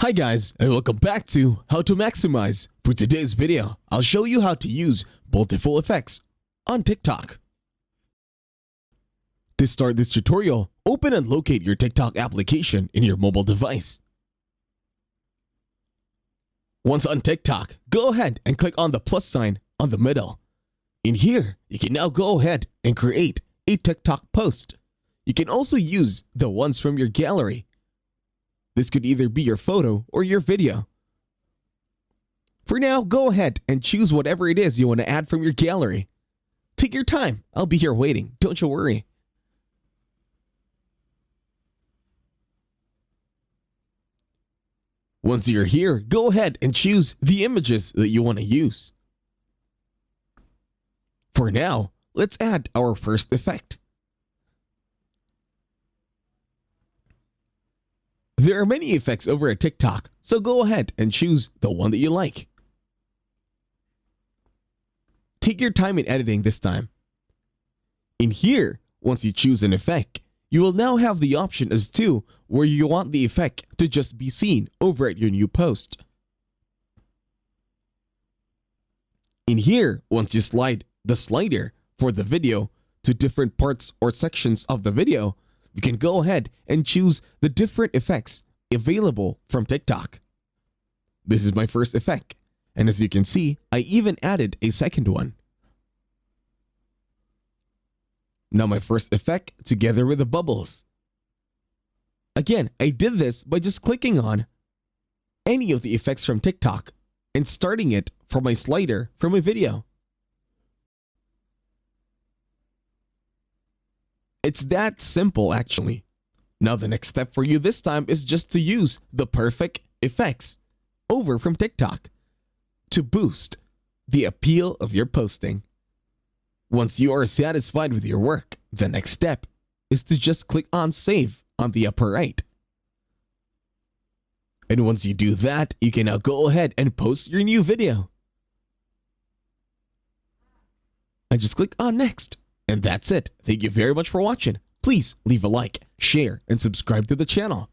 Hi guys, and welcome back to How to Maximize. For today's video, I'll show you how to use multiple effects on TikTok. To start this tutorial, open and locate your TikTok application in your mobile device. Once on TikTok, go ahead and click on the plus sign on the middle. In here, you can now go ahead and create a TikTok post. You can also use the ones from your gallery. This could either be your photo or your video. For now, go ahead and choose whatever it is you want to add from your gallery. Take your time. I'll be here waiting. Don't you worry. Once you're here, go ahead and choose the images that you want to use. For now, let's add our first effect. There are many effects over at TikTok, so go ahead and choose the one that you like. Take your time in editing this time. In here, once you choose an effect, you will now have the option as to where you want the effect to just be seen over at your new post. In here, once you slide the slider for the video to different parts or sections of the video, you can go ahead and choose the different effects available from TikTok. This is my first effect, and as you can see, I even added a second one. Now my first effect together with the bubbles. Again, I did this by just clicking on any of the effects from TikTok and starting it from my slider from a video. It's that simple actually. Now the next step for you this time is just to use the perfect effects over from TikTok to boost the appeal of your posting. Once you are satisfied with your work, the next step is to just click on save on the upper right. And once you do that, you can now go ahead and post your new video. And just click on next. And that's it. Thank you very much for watching. Please leave a like, share, and subscribe to the channel.